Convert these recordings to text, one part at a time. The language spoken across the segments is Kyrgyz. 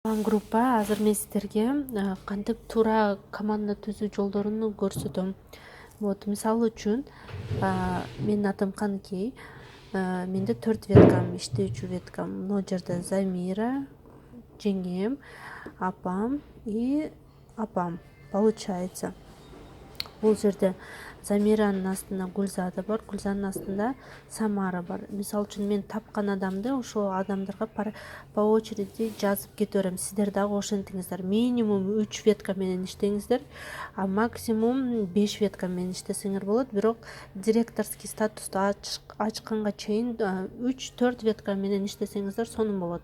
Группа азыр мен сиздерге кантип туура команда түзүү жолдорун көрсөтөм. Вот мисалы үчүн менин атым Каныкей. Менде 4 веткам, иштөөчү веткам. Мына жерде Замира, жеңем, апам и апам. Получается, бул жерде Замиранын астында Гүлзада бар, Гүлзанын астында Самара бар. Мисалы үчүн мен тапкан адамды ошол адамдарга по очереди жазып кете берем. Сиздер дагы ошентиңиздер. Минимум 3 ветка менен иштеңиздер, а максимум 5 ветка менен иштесеңер болот. Бирок директорский статусту ачканга чейин 3-4 ветка менен иштесеңиздер сонун болот.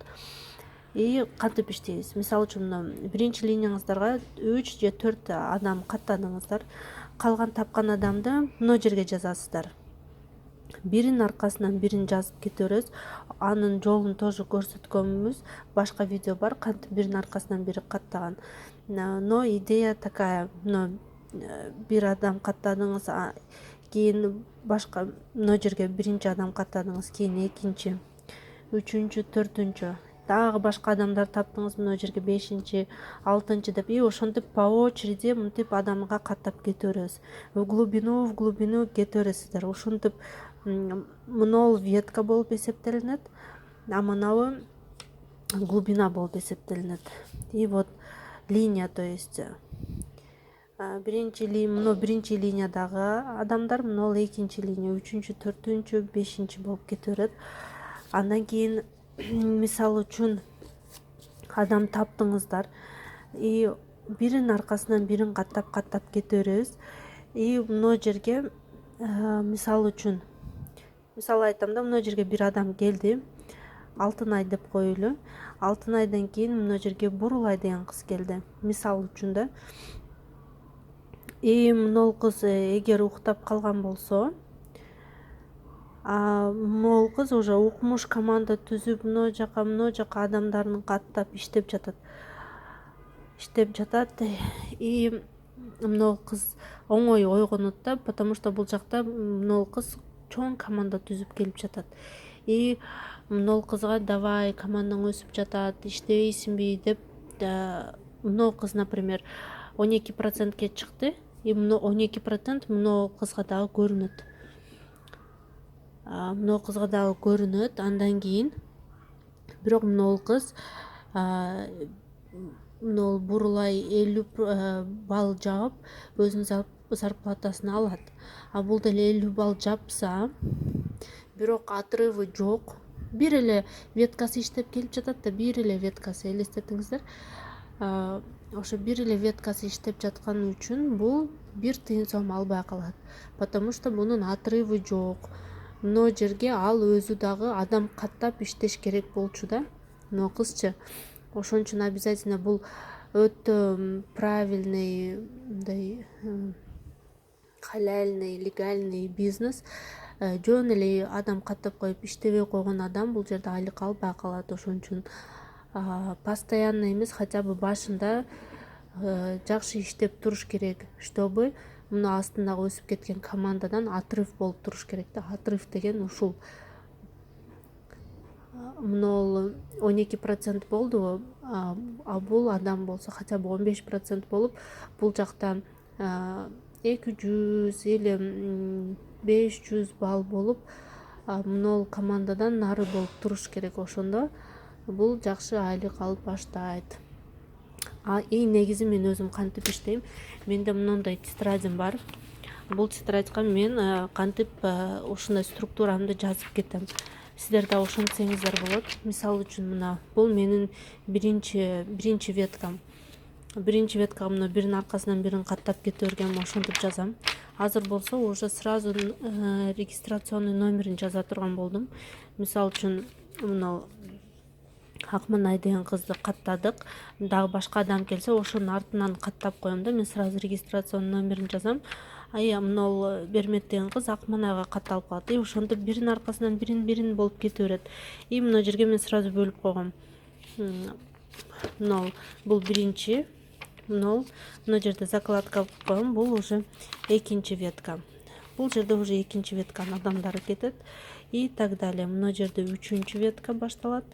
И кантип иштейбиз? Мисалы үчүн биринчи линияңыздарга 3 же 4 адам каттадыңыздар. Калган тапкан адамды мына жерге жазасыздар. Биринин аркасынан бирин жазып кете беребиз. Анын жолун тоже көрсөткөнбүз. Башка видео бар, кантип биринин аркасынан бири каттаган. Но идея такая, бир адам каттадыңыз, кийин башка мына жерге биринчи адам каттадыңыз, кийин экинчи, үчүнчү, төртүнчү, дагы башка адамдар таптыңыз, мына жерге 5-чи, 6-чы деп, и ошентип по очереди мынтип адамга каттап кете беребиз. В глубину кете бересиздер. Ошентип мынол ветка болуп эсептелинет, а мынабы глубина болуп эсептелинет. И вот линия, то есть биринчи линиядагы адамдар, мынол экинчи линия, үчүнчү, төртүнчү, 5-чи болуп кете берет. Андан кийин мисалы үчүн адам таптыңыздар, и биринин аркасынан бирин каттап кете беребиз. И мына жерге мисалы үчүн айтам да, мына жерге бир адам келди, Алтынай деп коелу. Алтынайдан кийин мына жерге Бурулай деген кыз келди. Мисалы үчүн да. И мынол кыз эгер уктап калган болсо, могул кыз уже укмуш команда түзүп мына жака адамдарын каттап иштеп жатат. И мынол кыз оңой ойгонот да, потому что бул жакта мынол кыз чоң команда түзүп келип жатат. И мынол кызга давай, командаң өсүп жатат, иштебейсиңби деп, мынол кыз, например, 12%ке чыкты, и 12% мынол кызга дагы көрүнөт. Андан кийин бирок мынол кыз, мынол Бурулай 50 балл жаап өзүнүн зарплатасын алат. А бул деле 50 балл жапса, бирок отрывы жок. Бир эле веткасы иштеп келип жатат да, бир эле веткасы, элестетиңиздер. Ошо бир эле веткасы иштеп жатканы үчүн бул 1 тыйын сом албай калат, потому что мунун отрывы жок. Мына жерге ал өзү дагы адам каттап иштеш керек болчу да, мына кызчы. Ошон үчүн обязательно бул өтө правильный, мындай халяльный, легальный бизнес. Жөн эле адам каттап коюп иштебей койгон адам бул жерде айлык албай калат. Ошон үчүн постоянно эмес, хотя бы башында жакшы иштеп туруш керек, чтобы мына астындагы өсүп кеткен командадан отрыв болуп туруш керек да. Отрыв деген ушул. Мынол 12% болду, а бул адам болсо хотя бы 15% болуп, бул жакта 200 или 500 балл болуп, мынол командадан нары болуп туруш керек. Ошондо бул жакшы айлык алып баштайт. И негизи мен өзүм кантип иштейм? Менде мындай тетрадым бар. Бул тетрадька мен кантип ушундай структурамды жазып кетем. Сиздер да ошентсеңиздер болот. Мисалы үчүн мына бул менин биринчи веткам. Биринчи веткага мына биринин аркасынан бирин каттап кете бергем, ошентип жазам. Азыр болсо уже сразу регистрационный номерин жаза турган болдум. Мисалы үчүн мына Акманай деген кызды каттадык. Дагы башка адам келсе, ошонун артынан каттап коем да, мен сразу регистрационный номерин жазам. Мынол Бермет деген кыз Акманайга катталып калат. И ошентип биринин аркасынан бирин болуп кете берет. И мына жерге мен сразу бөлүп койгом. Мынол бул биринчи, мына жерде закладка койгом, бул уже экинчи ветка. Бул жерде уже экинчи ветканын адамдары кетет и так далее. Мына жерде үчүнчү ветка башталат.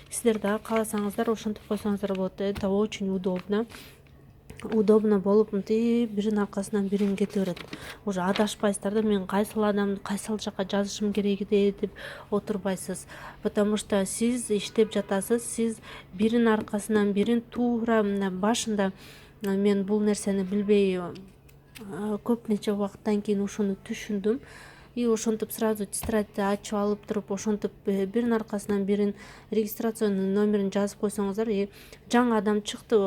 Сиздер дагы кааласаңыздар ошентип койсоңуздар болот. Это очень удобно болуп мынтип биринин аркасынан бирин кете берет. Уже адашпайсыздар да, мен кайсыл жака жазышым керек деп отурбайсыз. Потому что сиз иштеп жатасыз, сиз биринин аркасынан бирин туура башында мен бул нерсени билбей көп нече убакыттан кийин ушуну түшүндүм. И ошентип сразу тетрадьти ачып алып туруп, ошентип биринин аркасынан бирин регистрационный номерин жазып койсоңуздар, жаңы адам чыкты,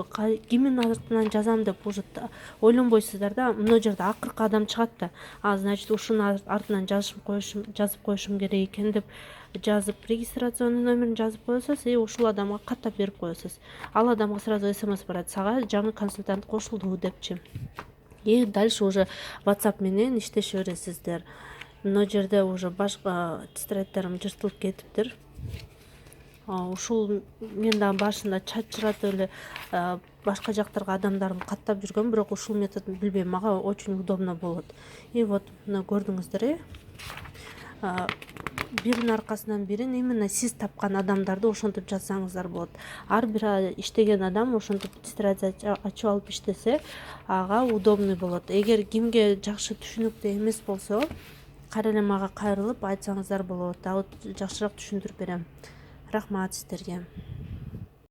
кимдин артынан жазам деп уже ойлонбойсуздар да. Мына жерде акыркы адам чыгат да, значит ушунун артынан жазып коюшум керек экен деп жазып, регистрационный номерин жазып коесуз, ушул адамга каттап берип коесуз. Ал адамга сразу смс барат, сага жаңы консультант кошулду депчи. И дальше уже WhatsApp менен иштеше бересиздер. Мына жерде уже башка тетрадьдарым жыртылып кетиптир. Ушул мен дагы башында чачыратып эле башка жактарга адамдардын каттап жүргөм, бирок ушул методун билбейм, мага очень удобно болот. И вот мына көрдүңүздөр, биринин аркасынан бирин именно сиз тапкан адамдарды ошентип жазсаңыздар болот. Ар бир иштеген адам ошентип тетрадь ачып алып иштесе, ага удобный болот. Эгер кимге жакшы түшүнүктүү эмес болсо, кайра эле мага кайрылып айтсаңыздар болот. Жакшыраак түшүндүрүп берем. Рахмат сиздерге.